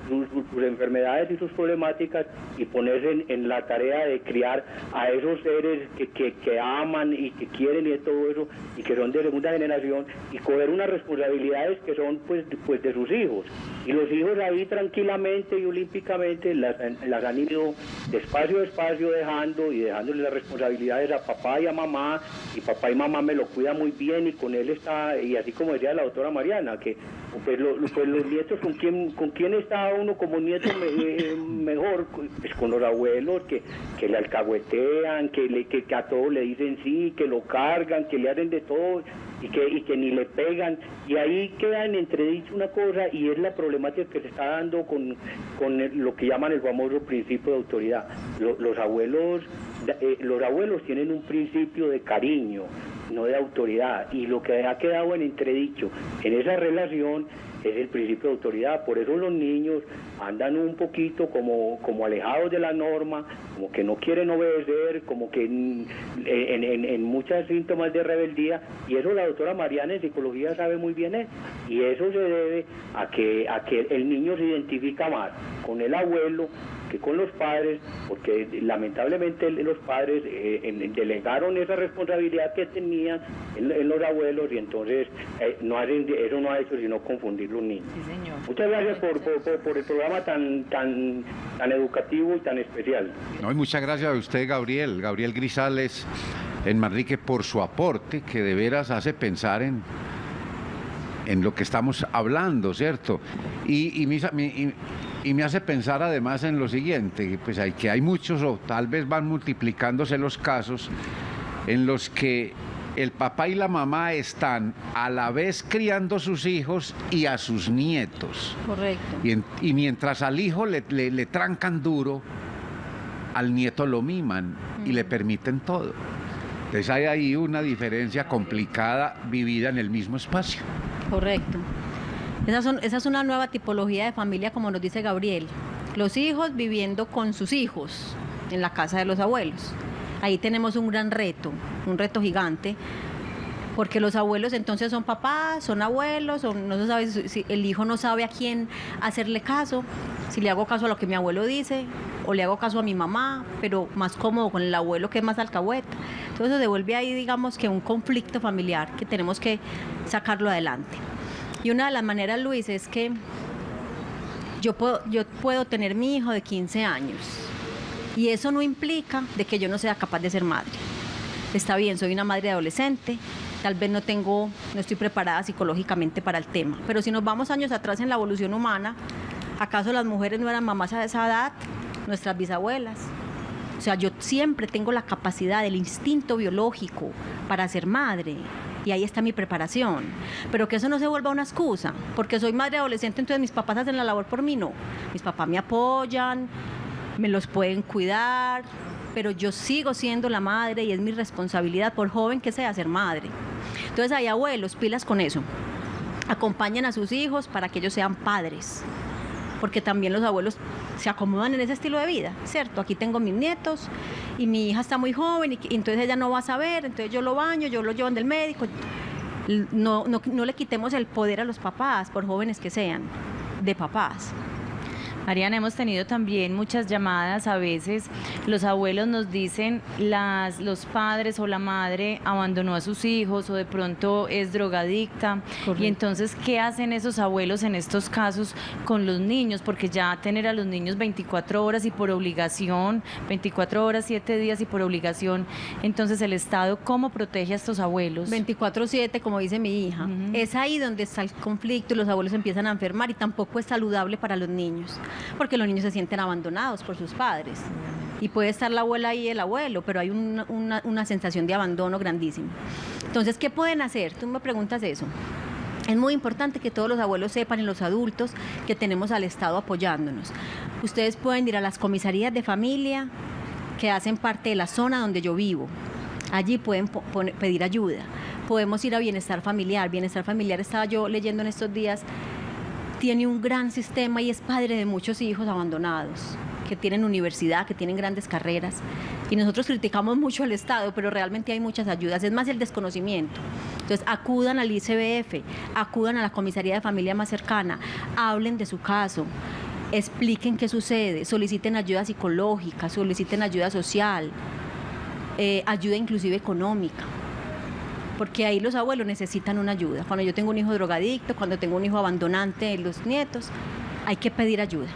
enfermedades y sus problemáticas y ponerse en la tarea de criar a esos seres que aman y que quieren y de todo eso, y que son de segunda generación, y coger unas responsabilidades que son pues de sus hijos. Y los hijos ahí tranquilamente y olímpicamente las han ido despacio dejándole las responsabilidades a papá y a mamá, y papá y mamá me lo cuidan muy bien, y con él está, y así como decía la doctora Mariana, que pues los nietos, ¿con quién está uno como nieto mejor? Pues con los abuelos que le alcahuetean, que a todos le dicen sí, que lo cargan, que le hacen de todo y que ni le pegan, y ahí queda en entredicho una cosa, y es la problemática que se está dando con lo que llaman el famoso principio de autoridad. Los abuelos tienen un principio de cariño, no de autoridad, y lo que ha quedado en entredicho en esa relación es el principio de autoridad. Por eso los niños andan un poquito como alejados de la norma, como que no quieren obedecer, como que en muchos síntomas de rebeldía, y eso la doctora Mariana en psicología sabe muy bien eso, y eso se debe a que el niño se identifica más con el abuelo que con los padres, porque lamentablemente los padres delegaron esa responsabilidad que tenían en los abuelos, y entonces eso no ha hecho sino confundir los niños. Sí, señor. Muchas gracias por el programa tan educativo y tan especial. No, y muchas gracias a usted, Gabriel Grisales, en Manrique, por su aporte, que de veras hace pensar en lo que estamos hablando, ¿cierto? Y me hace pensar además en lo siguiente, pues hay muchos, o tal vez van multiplicándose los casos en los que el papá y la mamá están a la vez criando sus hijos y a sus nietos. Correcto. Y mientras al hijo le trancan duro, al nieto lo miman y le permiten todo. Entonces hay ahí una diferencia complicada vivida en el mismo espacio. Correcto. Esa es una nueva tipología de familia, como nos dice Gabriel. Los hijos viviendo con sus hijos en la casa de los abuelos. Ahí tenemos un gran reto, un reto gigante, porque los abuelos entonces son papás, son abuelos, no se sabe si el hijo no sabe a quién hacerle caso, si le hago caso a lo que mi abuelo dice o le hago caso a mi mamá, pero más cómodo con el abuelo que es más alcahueta. Entonces se vuelve ahí, digamos, que un conflicto familiar que tenemos que sacarlo adelante. Y una de las maneras, Luis, es que yo puedo tener mi hijo de 15 años y eso no implica de que yo no sea capaz de ser madre. Está bien, soy una madre adolescente, tal vez no estoy preparada psicológicamente para el tema, pero si nos vamos años atrás en la evolución humana, ¿acaso las mujeres no eran mamás a esa edad? Nuestras bisabuelas. O sea, yo siempre tengo la capacidad, el instinto biológico para ser madre. Y ahí está mi preparación. Pero que eso no se vuelva una excusa. Porque soy madre adolescente, entonces mis papás hacen la labor por mí. No. Mis papás me apoyan, me los pueden cuidar, pero yo sigo siendo la madre y es mi responsabilidad, por joven que sea, ser madre. Entonces hay abuelos, pilas con eso. Acompañan a sus hijos para que ellos sean padres. porque también los abuelos se acomodan en ese estilo de vida, ¿cierto? Aquí tengo mis nietos y mi hija está muy joven y entonces ella no va a saber, entonces yo lo baño, yo lo llevo del médico. No le quitemos el poder a los papás, por jóvenes que sean, de papás. Mariana, hemos tenido también muchas llamadas, a veces los abuelos nos dicen los padres o la madre abandonó a sus hijos o de pronto es drogadicta. Correcto. Y entonces, ¿qué hacen esos abuelos en estos casos con los niños? Porque ya tener a los niños 24 horas y por obligación, 24 horas, 7 días y por obligación, entonces el Estado, ¿cómo protege a estos abuelos? 24/7, como dice mi hija. Es ahí donde está el conflicto y los abuelos empiezan a enfermar y tampoco es saludable para los niños, porque los niños se sienten abandonados por sus padres. Y puede estar la abuela y el abuelo, pero hay una sensación de abandono grandísima. Entonces, ¿qué pueden hacer? Tú me preguntas eso. Es muy importante que todos los abuelos sepan y los adultos que tenemos al Estado apoyándonos. Ustedes pueden ir a las comisarías de familia que hacen parte de la zona donde yo vivo. Allí pueden pedir ayuda. Podemos ir a Bienestar Familiar. Bienestar Familiar, estaba yo leyendo en estos días, tiene un gran sistema y es padre de muchos hijos abandonados, que tienen universidad, que tienen grandes carreras. Y nosotros criticamos mucho al Estado, pero realmente hay muchas ayudas, es más el desconocimiento. Entonces, acudan al ICBF, acudan a la comisaría de familia más cercana, hablen de su caso, expliquen qué sucede, soliciten ayuda psicológica, soliciten ayuda social, ayuda inclusive económica. Porque ahí los abuelos necesitan una ayuda. Cuando yo tengo un hijo drogadicto, cuando tengo un hijo abandonante, los nietos, hay que pedir ayuda.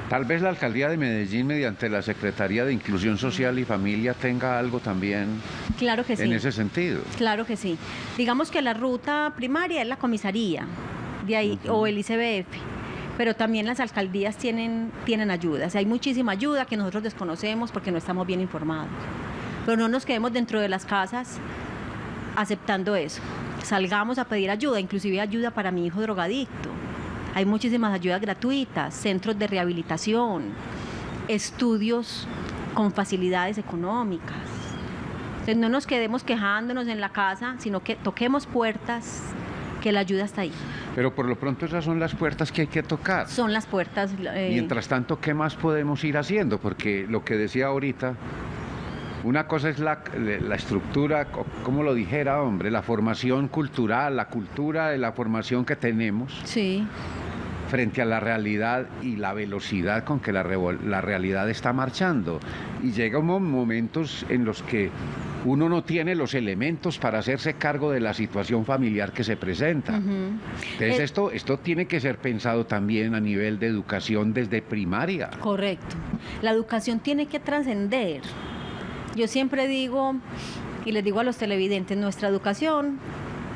Tal vez la Alcaldía de Medellín, mediante la Secretaría de Inclusión Social y Familia, tenga algo también. Claro que sí. En ese sentido. Claro que sí. Digamos que la ruta primaria es la comisaría, de ahí, o el ICBF. Pero también las alcaldías tienen ayudas. Hay muchísima ayuda que nosotros desconocemos porque no estamos bien informados. Pero no nos quedemos dentro de las casas aceptando eso. Salgamos a pedir ayuda, inclusive ayuda para mi hijo drogadicto. Hay muchísimas ayudas gratuitas, centros de rehabilitación, estudios con facilidades económicas. Entonces no nos quedemos quejándonos en la casa, sino que toquemos puertas, que la ayuda está ahí. Pero por lo pronto esas son las puertas que hay que tocar. Son las puertas. Mientras tanto, ¿qué más podemos ir haciendo? Porque lo que decía ahorita, una cosa es la estructura, como lo dijera, hombre, la formación cultural, la cultura de la formación que tenemos. Sí. Frente a la realidad y la velocidad con que la realidad está marchando. Y llegan momentos en los que uno no tiene los elementos para hacerse cargo de la situación familiar que se presenta. Entonces esto tiene que ser pensado también a nivel de educación desde primaria. Correcto. La educación tiene que trascender. Yo siempre digo, y les digo a los televidentes, nuestra educación,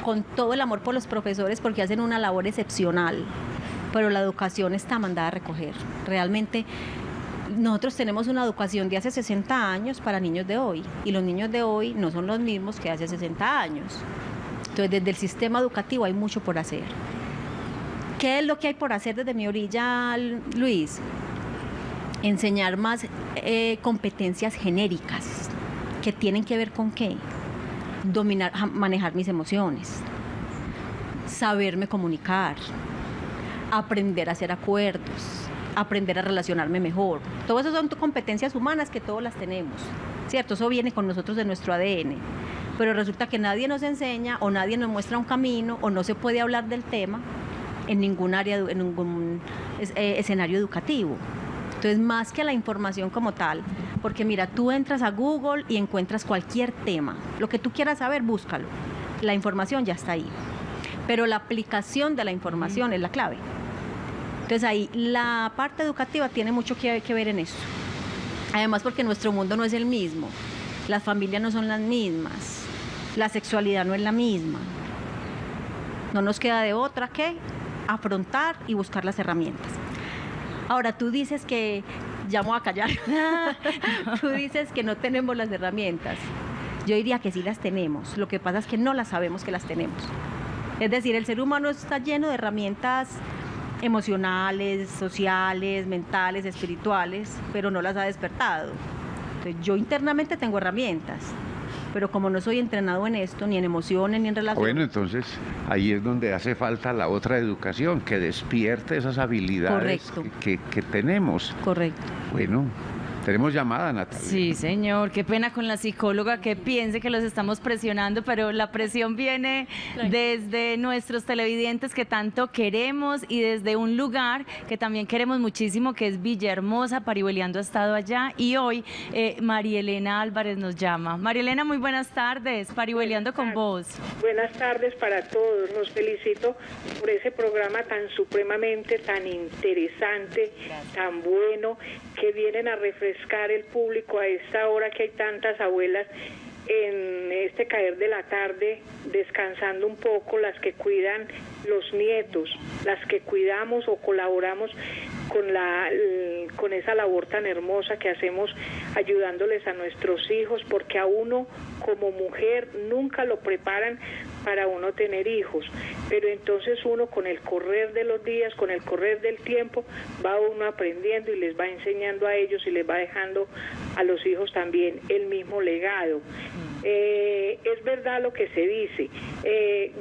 con todo el amor por los profesores porque hacen una labor excepcional, pero la educación está mandada a recoger. Realmente nosotros tenemos una educación de hace 60 años para niños de hoy, y los niños de hoy no son los mismos que hace 60 años. Entonces, desde el sistema educativo hay mucho por hacer. ¿Qué es lo que hay por hacer desde mi orilla, Luis? Enseñar más competencias genéricas que tienen que ver con qué, manejar mis emociones, saberme comunicar, aprender a hacer acuerdos, aprender a relacionarme mejor. Todo eso son competencias humanas que todos las tenemos, ¿cierto? Eso viene con nosotros de nuestro ADN, pero resulta que nadie nos enseña o nadie nos muestra un camino o no se puede hablar del tema en ningún área, en ningún escenario educativo. Entonces, más que la información como tal, porque mira, tú entras a Google y encuentras cualquier tema, lo que tú quieras saber, búscalo, la información ya está ahí, pero la aplicación de la información es la clave. Entonces ahí la parte educativa tiene mucho que ver en eso, además porque nuestro mundo no es el mismo, las familias no son las mismas, la sexualidad no es la misma, no nos queda de otra que afrontar y buscar las herramientas. Ahora, tú dices que, ya me voy a callar, tú dices que no tenemos las herramientas. Yo diría que sí las tenemos, lo que pasa es que no las sabemos que las tenemos. Es decir, el ser humano está lleno de herramientas emocionales, sociales, mentales, espirituales, pero no las ha despertado. Entonces, yo internamente tengo herramientas, pero como no soy entrenado en esto, ni en emociones, ni en relaciones. Bueno, entonces ahí es donde hace falta la otra educación, que despierte esas habilidades que tenemos. Correcto. Bueno, tenemos llamada, Natalia. Sí, señor, qué pena con la psicóloga que piense que los estamos presionando, pero la presión viene desde nuestros televidentes que tanto queremos y desde un lugar que también queremos muchísimo, que es Villahermosa. Parihueliando ha estado allá y hoy María Elena Álvarez nos llama. María Elena, muy buenas tardes, Parihueliando con vos. Buenas tardes para todos, los felicito por ese programa tan supremamente, tan interesante, tan bueno, que vienen a refrescar el público a esta hora que hay tantas abuelas en este caer de la tarde, descansando un poco, las que cuidan los nietos, las que cuidamos o colaboramos con esa labor tan hermosa que hacemos ayudándoles a nuestros hijos, porque a uno como mujer nunca lo preparan para uno tener hijos, pero entonces uno con el correr de los días, con el correr del tiempo, va uno aprendiendo y les va enseñando a ellos y les va dejando a los hijos también el mismo legado. Es verdad lo que se dice.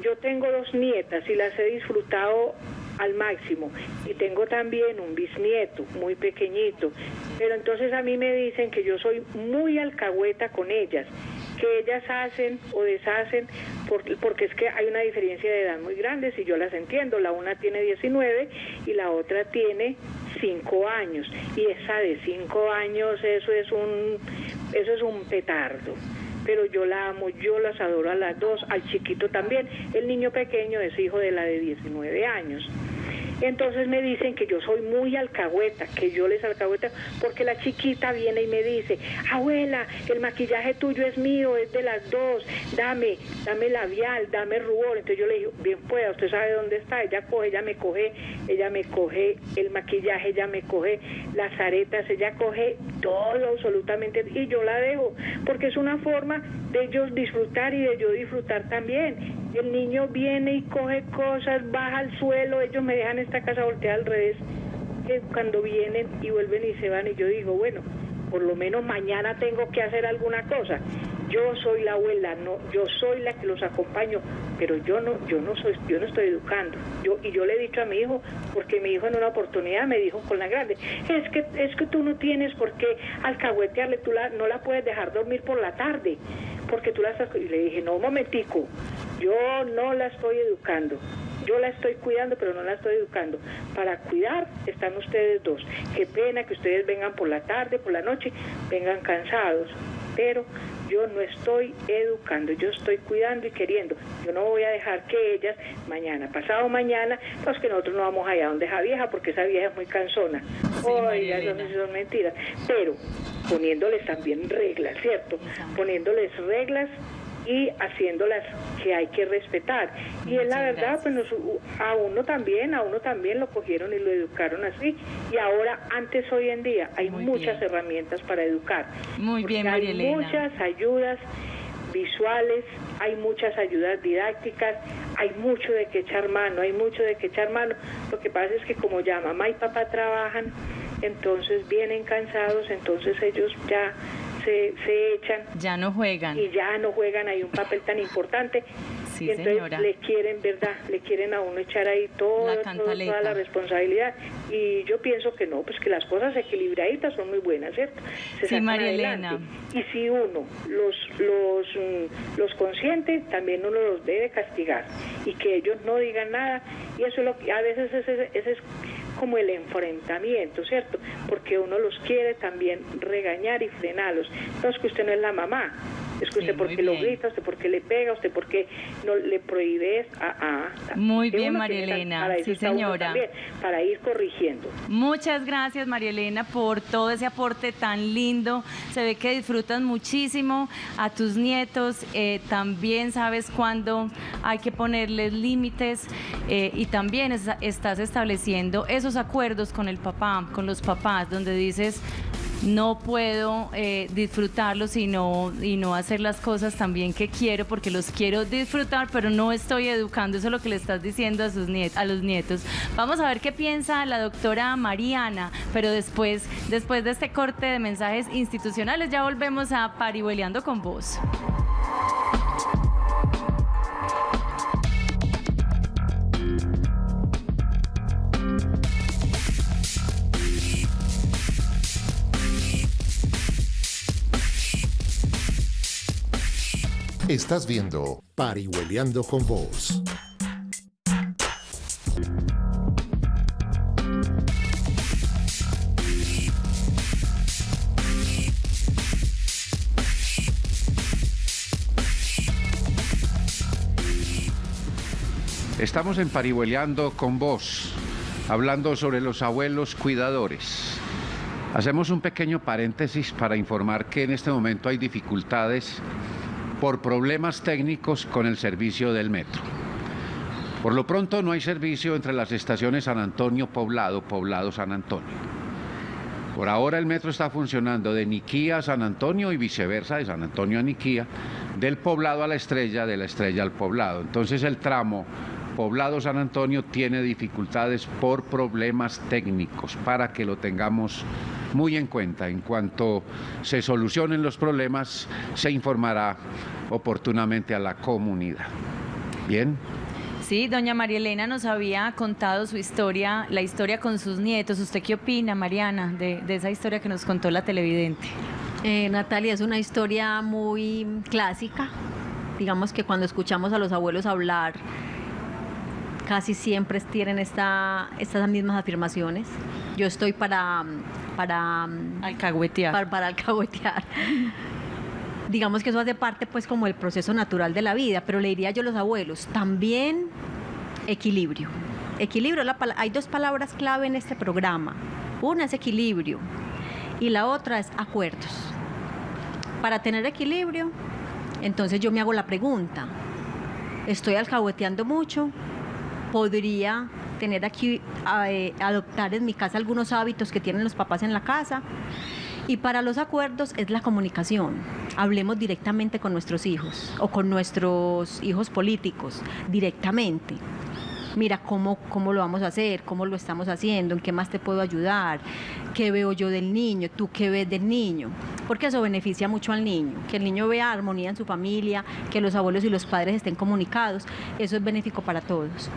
Yo tengo 2 nietas y las he disfrutado al máximo, y tengo también un bisnieto muy pequeñito, pero entonces a mí me dicen que yo soy muy alcahueta con ellas, que ellas hacen o deshacen, porque es que hay una diferencia de edad muy grande, si yo las entiendo. La una tiene 19 y la otra tiene 5 años, y esa de 5 años, eso es un petardo. Pero yo la amo, yo las adoro a las dos, al chiquito también. El niño pequeño es hijo de la de 19 años. Entonces me dicen que yo soy muy alcahueta, que yo les alcahueta, porque la chiquita viene y me dice: abuela, el maquillaje tuyo es mío, es de las dos, dame labial, dame rubor. Entonces yo le digo: bien pueda, usted sabe dónde está. Ella me coge el maquillaje, ella me coge las aretas, ella coge todo absolutamente, y yo la dejo, porque es una forma de ellos disfrutar y de yo disfrutar también. El niño viene y coge cosas, baja al suelo, ellos me dejan esta casa volteada al revés, que cuando vienen y vuelven y se van, y yo digo, bueno, por lo menos mañana tengo que hacer alguna cosa. Yo soy la abuela, no, yo soy la que los acompaño, pero yo no estoy educando. Yo le he dicho a mi hijo, porque mi hijo en una oportunidad me dijo con la grande: es que tú no tienes por qué alcahuetearle, no la puedes dejar dormir por la tarde, porque tú la estás... Y le dije: no, un momentico, yo no la estoy educando. Yo la estoy cuidando, pero no la estoy educando. Para cuidar están ustedes dos. Qué pena que ustedes vengan por la tarde, por la noche, vengan cansados. Pero yo no estoy educando, yo estoy cuidando y queriendo. Yo no voy a dejar que ellas, mañana, pasado mañana, pues que nosotros no vamos allá donde esa vieja, porque esa vieja es muy cansona. Oiga, eso son mentiras. Pero poniéndoles también reglas, ¿cierto? Poniéndoles reglas y haciéndolas que hay que respetar. Y es la verdad, pues a uno también lo cogieron y lo educaron así. Y ahora, hoy en día, hay muchas herramientas para educar. Muy bien, María Elena. Hay muchas ayudas visuales, hay muchas ayudas didácticas, hay mucho de qué echar mano, Lo que pasa es que como ya mamá y papá trabajan, entonces vienen cansados, entonces ellos ya se echan. Ya no juegan. Y ya no juegan ahí un papel tan importante. Sí, y entonces señora. le quieren a uno echar ahí toda la responsabilidad. Y yo pienso que no, pues que las cosas equilibraditas son muy buenas, ¿cierto? Sí, María Elena. Y si uno los consiente, también uno los debe castigar. Y que ellos no digan nada. Y eso es lo que a veces ese es como el enfrentamiento, ¿cierto? Porque uno los quiere también regañar y frenarlos. No es que usted no es la mamá, es que usted porque lo grita, usted porque le pega, usted porque no le prohíbe. Muy bien, María Elena. Sí, señora. También, para ir corrigiendo. Muchas gracias, María Elena, por todo ese aporte tan lindo. Se ve que disfrutas muchísimo a tus nietos. También sabes cuándo hay que ponerles límites y también estás estableciendo esos acuerdos con el papá, con los papás, donde dices: no puedo disfrutarlos y no hacer las cosas también que quiero, porque los quiero disfrutar, pero no estoy educando. Eso es lo que le estás diciendo a los nietos. Vamos a ver qué piensa la doctora Mariana, pero después de este corte de mensajes institucionales ya volvemos a Parihueliando con vos. Estás viendo Parihueliando con Vos. Estamos en Parihueliando con Vos, hablando sobre los abuelos cuidadores. Hacemos un pequeño paréntesis para informar que en este momento hay dificultades por problemas técnicos con el servicio del metro. Por lo pronto no hay servicio entre las estaciones San Antonio, Poblado, Poblado, San Antonio. Por ahora el metro está funcionando de Niquía a San Antonio y viceversa, de San Antonio a Niquía, del Poblado a la Estrella, de la Estrella al Poblado. Entonces el tramo Poblado-San Antonio tiene dificultades por problemas técnicos, para que lo tengamos muy en cuenta. En cuanto se solucionen los problemas, se informará oportunamente a la comunidad. ¿Bien? Sí, doña María Elena nos había contado su historia, la historia con sus nietos. ¿Usted qué opina, Mariana, de esa historia que nos contó la televidente? Natalia, es una historia muy clásica. Digamos que cuando escuchamos a los abuelos hablar, casi siempre tienen estas mismas afirmaciones. Yo estoy para alcahuetear. Para alcahuetear. Digamos que eso hace parte pues como el proceso natural de la vida, pero le diría yo a los abuelos, también equilibrio. Equilibrio, hay dos palabras clave en este programa. Una es equilibrio y la otra es acuerdos. Para tener equilibrio, entonces yo me hago la pregunta, ¿estoy alcahueteando mucho? ¿Podría tener aquí, adoptar en mi casa algunos hábitos que tienen los papás en la casa? Y para los acuerdos es la comunicación. Hablemos directamente con nuestros hijos o con nuestros hijos políticos, directamente. Mira cómo lo vamos a hacer, cómo lo estamos haciendo, en qué más te puedo ayudar, qué veo yo del niño, tú qué ves del niño. Porque eso beneficia mucho al niño, que el niño vea armonía en su familia, que los abuelos y los padres estén comunicados, eso es benéfico para todos.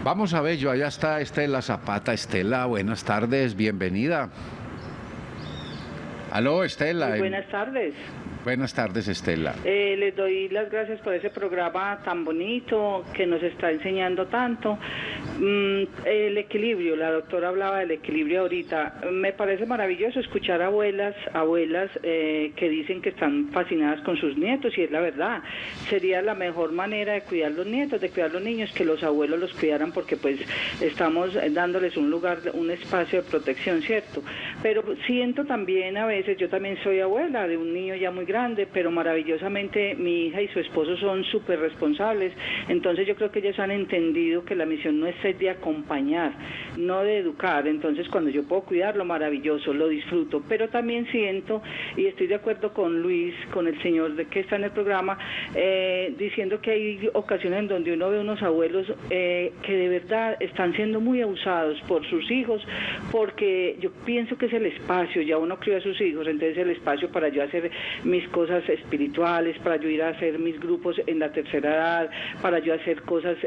Vamos a ver, allá está Estela Zapata. Estela, buenas tardes, bienvenida. Aló, Estela. Muy buenas tardes. Buenas tardes, Estela. Les doy las gracias por ese programa tan bonito que nos está enseñando tanto. El equilibrio, la doctora hablaba del equilibrio ahorita. Me parece maravilloso escuchar abuelas que dicen que están fascinadas con sus nietos, y es la verdad. Sería la mejor manera de cuidar los nietos, de cuidar los niños, que los abuelos los cuidaran, porque pues estamos dándoles un lugar, un espacio de protección, ¿cierto? Pero siento también a veces, yo también soy abuela de un niño ya muy grande, pero maravillosamente mi hija y su esposo son súper responsables. Entonces yo creo que ellos han entendido que la misión no es ser de acompañar, no de educar. Entonces cuando yo puedo cuidarlo, maravilloso, lo disfruto. Pero también siento, y estoy de acuerdo con Luis, con el señor que está en el programa, diciendo que hay ocasiones en donde uno ve unos abuelos que de verdad están siendo muy abusados por sus hijos, porque yo pienso que es el espacio, ya uno crió a sus hijos, entonces el espacio para yo hacer mis cosas espirituales, para yo ir a hacer mis grupos en la tercera edad, para yo hacer cosas,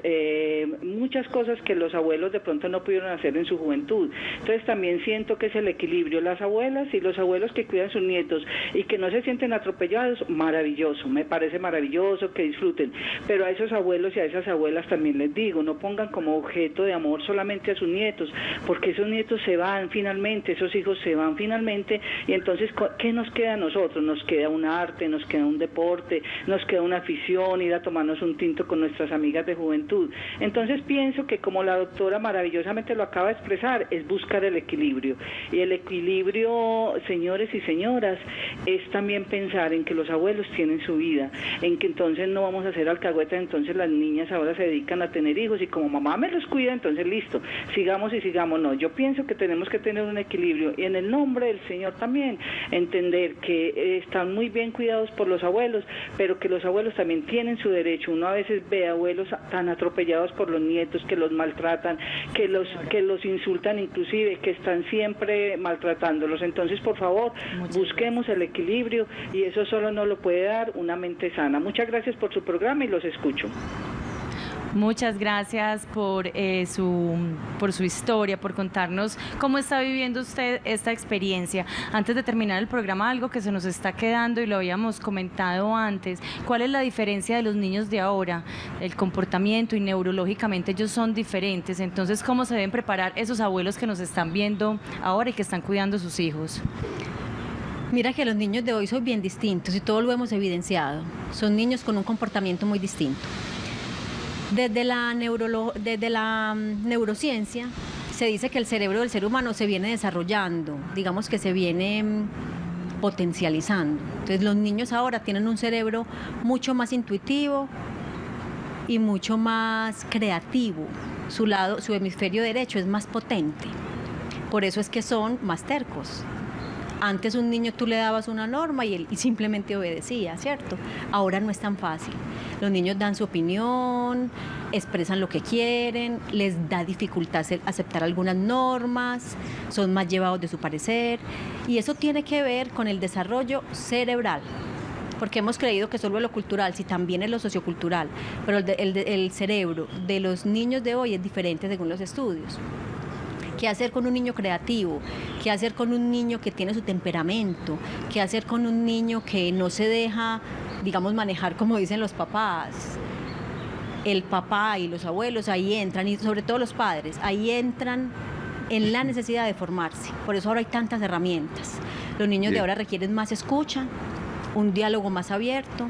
muchas cosas que los abuelos de pronto no pudieron hacer en su juventud. Entonces también siento que es el equilibrio, las abuelas y los abuelos que cuidan a sus nietos y que no se sienten atropellados, maravilloso, me parece maravilloso, que disfruten. Pero a esos abuelos y a esas abuelas también les digo, no pongan como objeto de amor solamente a sus nietos, porque esos nietos se van finalmente, esos hijos se van finalmente, y entonces ¿qué nos queda a nosotros? Nos queda un arte, nos queda un deporte, nos queda una afición, ir a tomarnos un tinto con nuestras amigas de juventud. Entonces pienso que, como la doctora maravillosamente lo acaba de expresar, es buscar el equilibrio. Y el equilibrio, señores y señoras, es también pensar en que los abuelos tienen su vida, en que entonces no vamos a hacer alcahuetas, entonces las niñas ahora se dedican a tener hijos y como mamá me los cuida, entonces listo, sigamos y sigamos. No, yo pienso que tenemos que tener un equilibrio, y en el nombre del Señor también entender que están muy bien cuidados por los abuelos, pero que los abuelos también tienen su derecho. Uno a veces ve abuelos tan atropellados por los nietos, que los maltratan, que los insultan inclusive, que están siempre maltratándolos. Entonces, por favor, busquemos el equilibrio, y eso solo nos lo puede dar una mente sana. Muchas gracias por su programa y los escucho. Muchas gracias por su historia, por contarnos cómo está viviendo usted esta experiencia. Antes de terminar el programa, algo que se nos está quedando y lo habíamos comentado antes, ¿cuál es la diferencia de los niños de ahora? El comportamiento y neurológicamente ellos son diferentes, entonces ¿cómo se deben preparar esos abuelos que nos están viendo ahora y que están cuidando a sus hijos? Mira que los niños de hoy son bien distintos y todo lo hemos evidenciado. Son niños con un comportamiento muy distinto. Desde la neurociencia se dice que el cerebro del ser humano se viene desarrollando, digamos que se viene potencializando. Entonces los niños ahora tienen un cerebro mucho más intuitivo y mucho más creativo. Su hemisferio derecho es más potente. Por eso es que son más tercos. Antes un niño tú le dabas una norma y él simplemente obedecía, ¿cierto? Ahora no es tan fácil. Los niños dan su opinión, expresan lo que quieren, les da dificultad aceptar algunas normas, son más llevados de su parecer y eso tiene que ver con el desarrollo cerebral. Porque hemos creído que solo es lo cultural, sí, también es lo sociocultural, pero el cerebro de los niños de hoy es diferente según los estudios. ¿Qué hacer con un niño creativo? ¿Qué hacer con un niño que tiene su temperamento? ¿Qué hacer con un niño que no se deja, digamos, manejar como dicen los papás? El papá y los abuelos ahí entran, y sobre todo los padres, ahí entran en la necesidad de formarse. Por eso ahora hay tantas herramientas. Los niños de ahora requieren más escucha, un diálogo más abierto,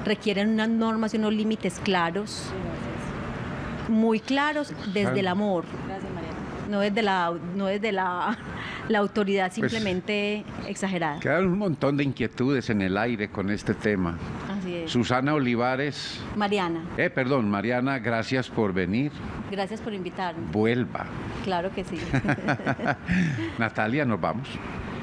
requieren unas normas y unos límites claros, muy claros desde el amor. No desde la autoridad simplemente exagerada. Quedan un montón de inquietudes en el aire con este tema. Así es. Susana Olivares. Mariana, gracias por venir. Gracias por invitarme. Vuelva. Claro que sí. Natalia, nos vamos.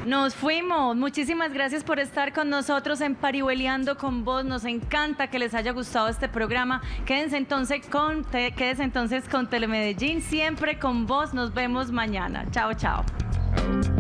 Nos fuimos. Muchísimas gracias por estar con nosotros en Parihueliando con Vos. Nos encanta que les haya gustado este programa. Quédense entonces con Telemedellín, siempre con vos. Nos vemos mañana. Chao, chao. Chao.